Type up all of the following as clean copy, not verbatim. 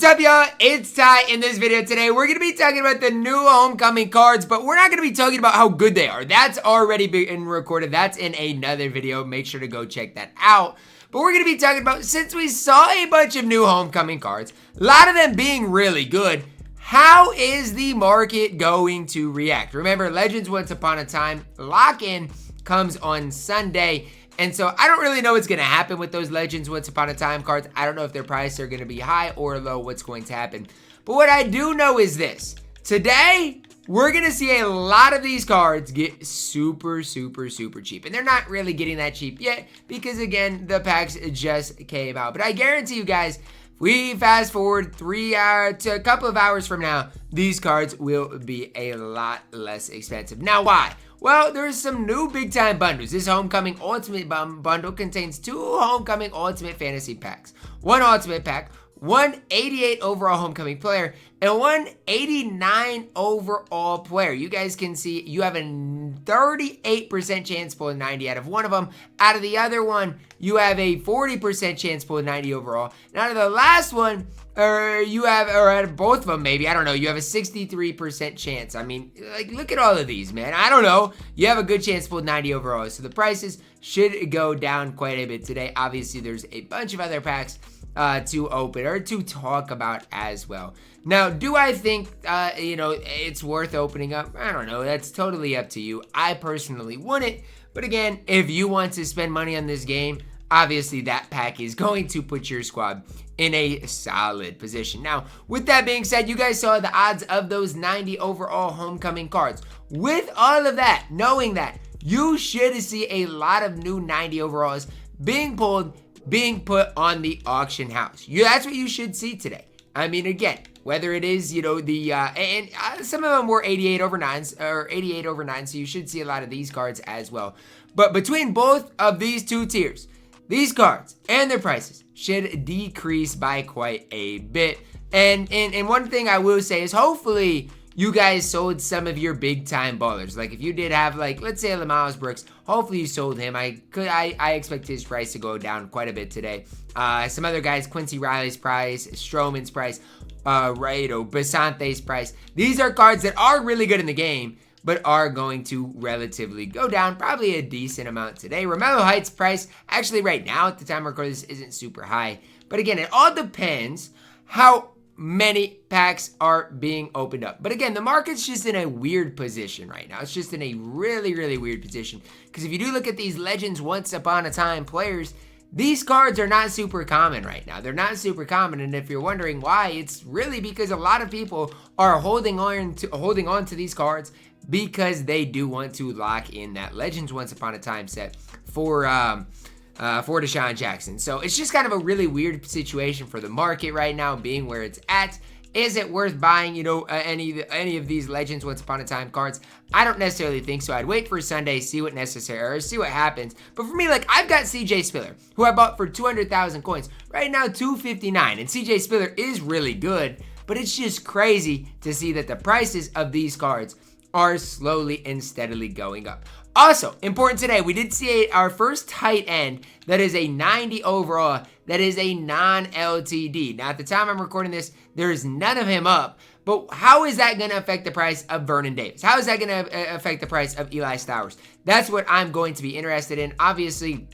What's up, y'all? It's Ty. In this video today, we're going to be talking about the new homecoming cards, but we're not going to be talking about how good they are. That's already been recorded. That's in another video. Make sure to go check that out. But we're going to be talking about, since we saw a bunch of new homecoming cards, a lot of them being really good, how is the market going to react? Remember, Legends Once Upon a Time lock-in comes on Sunday. And so I don't really know what's going to happen with those Legends Once Upon a Time cards. I don't know if their prices are going to be high or low, what's going to happen. But what I do know is this. Today, we're going to see a lot of these cards get super cheap. And they're not really getting that cheap yet because, again, the packs just came out. But I guarantee you guys, if we fast forward 3 hours to a couple of hours from now, these cards will be a lot less expensive. Now, why? Well, there's some new big-time bundles. This Homecoming Ultimate bundle contains 2 Homecoming Ultimate Fantasy packs. 1 Ultimate pack, 1 88 overall Homecoming player, and 1 89 overall player. You guys can see you have a 38% chance pulling 90 out of one of them. Out of the other one, you have a 40% chance pulling 90 overall. And out of the last one, you have, or out of both of them maybe, I don't know, you have a 63% chance. I mean, like, look at all of these, man. I don't know. You have a good chance to pull 90 overall. So the prices should go down quite a bit today. Obviously, there's a bunch of other packs to open or to talk about as well. Now, do I think, it's worth opening up? I don't know. That's totally up to you. I personally wouldn't. But again, if you want to spend money on this game, obviously that pack is going to put your squad in a solid position. Now, with that being said, you guys saw the odds of those 90 overall homecoming cards. With all of that, knowing that, you should see a lot of new 90 overalls being pulled, being put on the auction house. That's what you should see today. I mean, again, whether it is, some of them were 88 over 9s, or 88 over 9, so you should see a lot of these cards as well. But between both of these two tiers, these cards and their prices should decrease by quite a bit. And one thing I will say is, hopefully you guys sold some of your big time ballers. Like if you did have, like, let's say Miles Brooks, hopefully you sold him. I expect his price to go down quite a bit today. Some other guys, Quincy Riley's price, Stroman's price, Basante's price. These are cards that are really good in the game, but are going to relatively go down, probably a decent amount today. Romello Heights' price, actually right now at the time I record this, isn't super high. But again, it all depends how many packs are being opened up. But again, the market's just in a weird position right now. It's just in a really weird position. Because if you do look at these Legends Once Upon a Time players, these cards are not super common right now. They're not super common, and if you're wondering why, it's really because a lot of people are holding on to these cards because they do want to lock in that Legends Once Upon a Time set for Deshaun Jackson. So it's just kind of a really weird situation for the market right now, being where it's at. Is it worth buying, any of these Legends Once Upon a Time cards? I don't necessarily think so. I'd wait for Sunday, see what happens. But for me, like, I've got CJ Spiller, who I bought for 200,000 coins. Right now, 259. And CJ Spiller is really good, but it's just crazy to see that the prices of these cards are slowly and steadily going up. Also, important today, we did see our first tight end that is a 90 overall, that is a non-LTD. Now, at the time I'm recording this, there is none of him up, but how is that going to affect the price of Vernon Davis? How is that going to affect the price of Eli Stowers? That's what I'm going to be interested in. Obviously,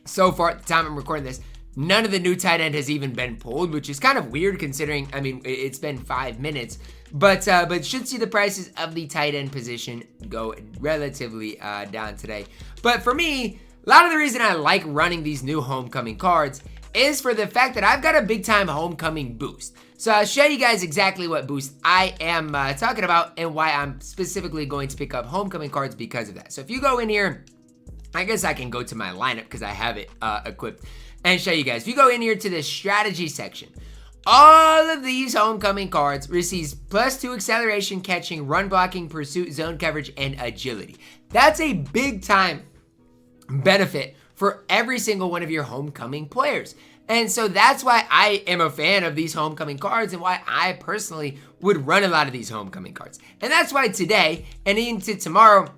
so far at the time I'm recording this, none of the new tight end has even been pulled, which is kind of weird considering, I mean, it's been 5 minutes. But should see the prices of the tight end position go relatively down today. But for me, a lot of the reason I like running these new homecoming cards is for the fact that I've got a big time homecoming boost. So I'll show you guys exactly what boost I am talking about and why I'm specifically going to pick up homecoming cards because of that. So if you go in here, I guess I can go to my lineup because I have it equipped and show you guys. If you go in here to the strategy section, all of these homecoming cards receives +2 acceleration, catching, run blocking, pursuit, zone coverage, and agility. That's a big time benefit for every single one of your homecoming players. And so that's why I am a fan of these homecoming cards and why I personally would run a lot of these homecoming cards. And that's why today and into tomorrow,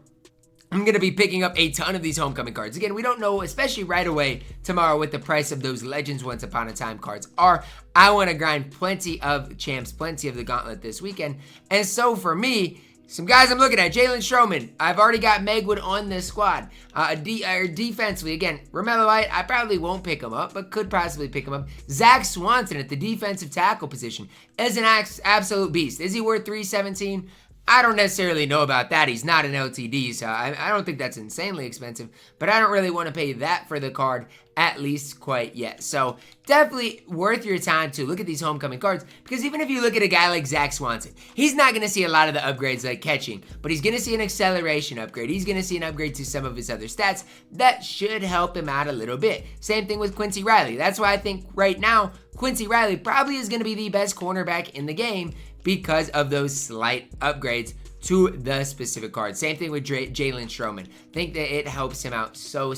I'm going to be picking up a ton of these homecoming cards. Again, we don't know, especially right away tomorrow, what the price of those Legends Once Upon a Time cards are. I want to grind plenty of champs, plenty of the gauntlet this weekend. And so for me, some guys I'm looking at, Jalen Stroman. I've already got Megwood on this squad. Defensively, again, Romello White, I probably won't pick him up, but could possibly pick him up. Zac Swanson at the defensive tackle position is an absolute beast. Is he worth $317? I don't necessarily know about that. He's not an LTD, so I don't think that's insanely expensive, but I don't really want to pay that for the card, at least quite yet. So definitely worth your time to look at these homecoming cards, because even if you look at a guy like Zac Swanson, he's not going to see a lot of the upgrades like catching, but he's going to see an acceleration upgrade. He's going to see an upgrade to some of his other stats that should help him out a little bit. Same thing with Quincy Riley. That's why I think right now, Quincy Riley probably is going to be the best cornerback in the game, because of those slight upgrades to the specific card. Same thing with Jalen Stroman. Think that it helps him out so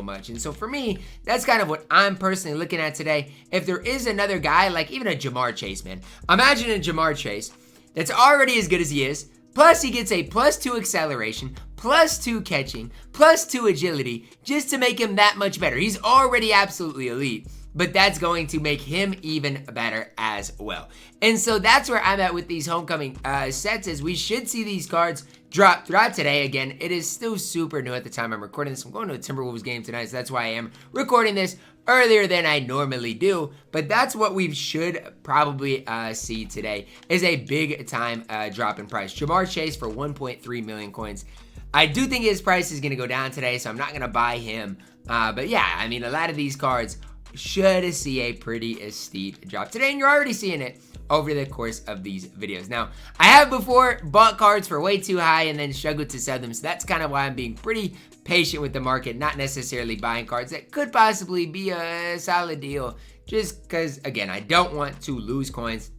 much. And so for me, that's kind of what I'm personally looking at today. If there is another guy, like even a Jamar Chase, man. Imagine a Jamar Chase that's already as good as he is, plus he gets a +2 acceleration, +2 catching, +2 agility, just to make him that much better. He's already absolutely elite, but that's going to make him even better as well. And so that's where I'm at with these homecoming sets, is we should see these cards drop throughout today. Again, it is still super new at the time I'm recording this. I'm going to a Timberwolves game tonight, so that's why I am recording this earlier than I normally do. But that's what we should probably see today, is a big time drop in price. Jamar Chase for 1.3 million coins. I do think his price is going to go down today, so I'm not going to buy him. But yeah, I mean, a lot of these cards should see a pretty steep drop today, and you're already seeing it over the course of these videos. Now, I have before bought cards for way too high and then struggled to sell them, so that's kind of why I'm being pretty patient with the market, not necessarily buying cards that could possibly be a solid deal, just because, again, I don't want to lose coins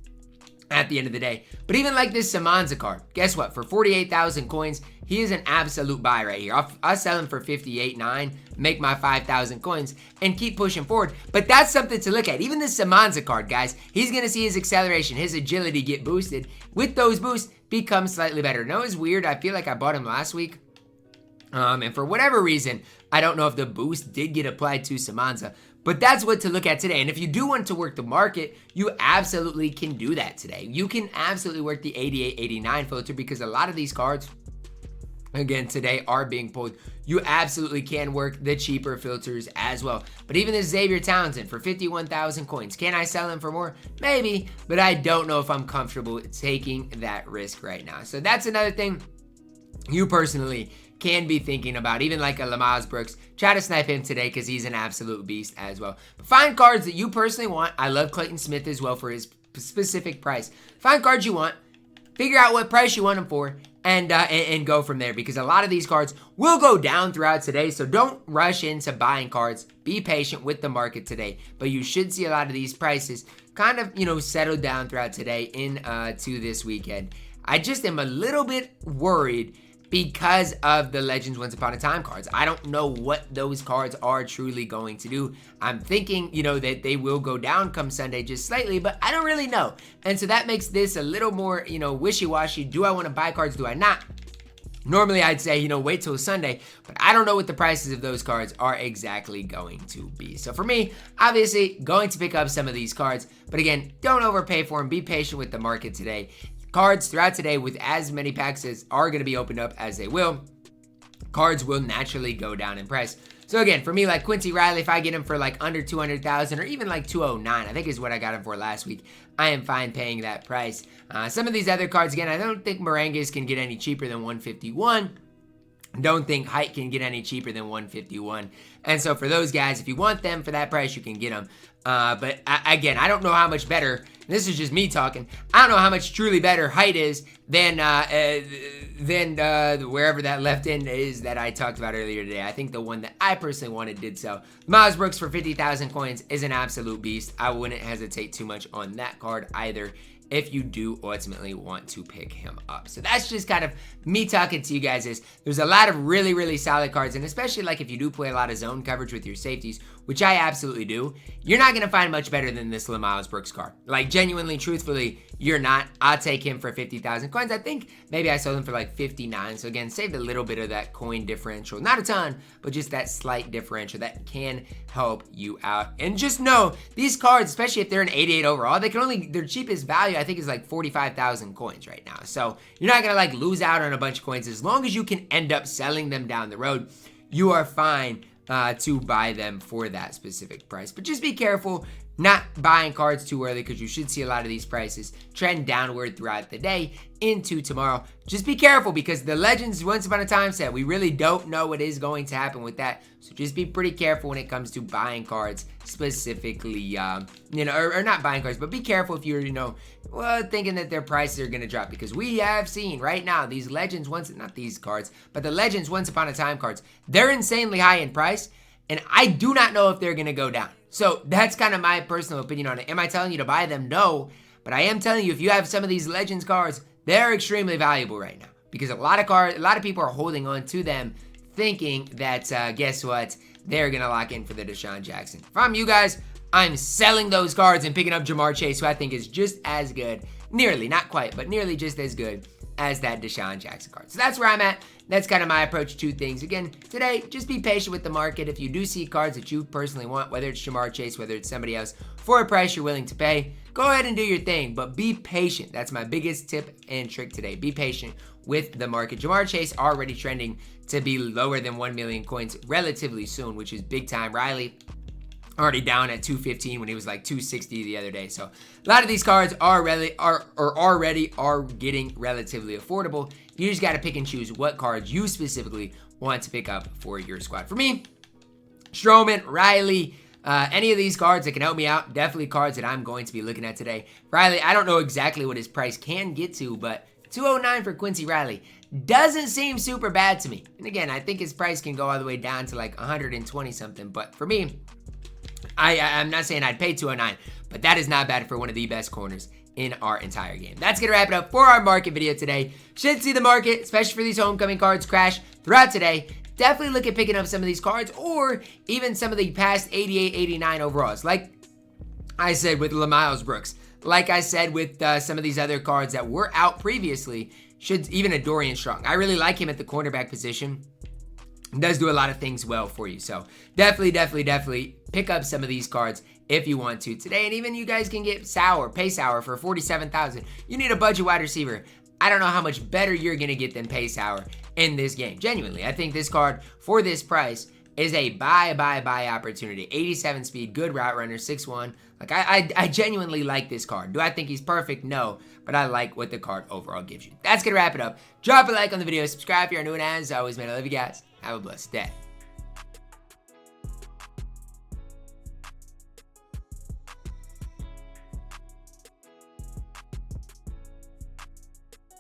at the end of the day. But even like this Samanza card, guess what? For 48,000 coins, he is an absolute buy right here. I'll sell him for 58.9, make my 5,000 coins, and keep pushing forward. But that's something to look at. Even this Samanza card, guys, he's going to see his acceleration, his agility get boosted. With those boosts, become slightly better. No, it's weird. I feel like I bought him last week. And for whatever reason, I don't know if the boost did get applied to Samanza, but that's what to look at today. And if you do want to work the market, you absolutely can do that today. You can absolutely work the 88-89 filter, because a lot of these cards, again, today are being pulled. You absolutely can work the cheaper filters as well. But even this Xavier Townsend for 51,000 coins, can I sell him for more? Maybe, but I don't know if I'm comfortable taking that risk right now. So that's another thing you personally can be thinking about. Even like a Lamaz Brooks, try to snipe him today, because he's an absolute beast as well. But find cards that you personally want. I love Clayton Smith as well for his specific price. Find cards you want, figure out what price you want them for, and go from there, because a lot of these cards will go down throughout today. So don't rush into buying cards. Be patient with the market today, but you should see a lot of these prices kind of, settle down throughout today into this weekend. I just am a little bit worried because of the Legends Once Upon a Time cards. I don't know what those cards are truly going to do. I'm thinking, that they will go down come Sunday just slightly, but I don't really know. And so that makes this a little more, wishy-washy. Do I want to buy cards? Do I not? Normally I'd say, wait till Sunday, but I don't know what the prices of those cards are exactly going to be. So for me, obviously going to pick up some of these cards, but again, don't overpay for them. Be patient with the market today. Cards throughout today, with as many packs as are going to be opened up as they will, cards will naturally go down in price. So again, for me, like Quincy Riley, if I get him for like under 200,000 or even like 209, I think is what I got him for last week, I am fine paying that price. Some of these other cards, again, I don't think Merengues can get any cheaper than 151. Don't think Height can get any cheaper than 151. And so for those guys, if you want them for that price, you can get them. But again, I don't know how much better, this is just me talking, I don't know how much truly better Height is than wherever that left end is that I talked about earlier today. I think the one that I personally wanted did so. Miles Brooks for 50,000 coins is an absolute beast. I wouldn't hesitate too much on that card either, if you do ultimately want to pick him up. So that's just kind of me talking to you guys. There's a lot of really solid cards, and especially like if you do play a lot of zone coverage with your safeties, which I absolutely do, you're not going to find much better than this Miles Brooks card. Like, genuinely, truthfully, you're not. I'll take him for 50,000 coins. I think maybe I sold him for like 59. So again, saved a little bit of that coin differential. Not a ton, but just that slight differential that can help you out. And just know, these cards, especially if they're an 88 overall, their cheapest value, I think, is like 45,000 coins right now. So you're not going to like lose out on a bunch of coins. As long as you can end up selling them down the road, you are fine to buy them for that specific price. But just be careful not buying cards too early, because you should see a lot of these prices trend downward throughout the day into tomorrow. Just be careful, because the Legends once upon a time said we really don't know what is going to happen with that. So just be pretty careful when it comes to buying cards, specifically, or not buying cards, but be careful if you're, thinking that their prices are going to drop, because we have seen right now these Legends not these cards, but the Legends once upon a time cards, they're insanely high in price, and I do not know if they're going to go down. So that's kind of my personal opinion on it. Am I telling you to buy them? No. But I am telling you, if you have some of these Legends cards, they're extremely valuable right now. Because a lot of people are holding on to them, thinking that, guess what? They're going to lock in for the Deshaun Jackson. If I'm you guys, I'm selling those cards and picking up Ja'Marr Chase, who I think is just as good. Nearly, not quite, but nearly just as good as that Deshaun Jackson card. So that's where I'm at. That's kind of my approach to things. Again, today, just be patient with the market. If you do see cards that you personally want, whether it's Ja'Marr Chase, whether it's somebody else, for a price you're willing to pay, go ahead and do your thing, but be patient. That's my biggest tip and trick today. Be patient with the market. Ja'Marr Chase already trending to be lower than 1 million coins relatively soon, which is big time. Riley already down at 215 when he was like 260 the other day. So a lot of these cards are already getting relatively affordable. You just got to pick and choose what cards you specifically want to pick up for your squad. For me, Stroman, Riley, any of these cards that can help me out, definitely cards that I'm going to be looking at today. Riley, I don't know exactly what his price can get to, but 209 for Quincy Riley doesn't seem super bad to me. And again, I think his price can go all the way down to like 120 something, but for me, I'm not saying I'd pay 209, but that is not bad for one of the best corners in our entire game. That's going to wrap it up for our market video today. Should see the market, especially for these homecoming cards, crash throughout today. Definitely look at picking up some of these cards, or even some of the past 88, 89 overalls. Like I said with Miles Brooks. Like I said with some of these other cards that were out previously. Even a Dorian Strong. I really like him at the cornerback position. Does do a lot of things well for you. So definitely pick up some of these cards if you want to today. And even you guys can get Pay Sauer for 47,000. You need a budget wide receiver. I don't know how much better you're going to get than Pay Sauer in this game. Genuinely, I think this card for this price is a buy opportunity. 87 speed, good route runner, 6'1". Like I genuinely like this card. Do I think he's perfect? No, but I like what the card overall gives you. That's going to wrap it up. Drop a like on the video, subscribe if you're new, and as always, man, I love you guys. Have a blessed day.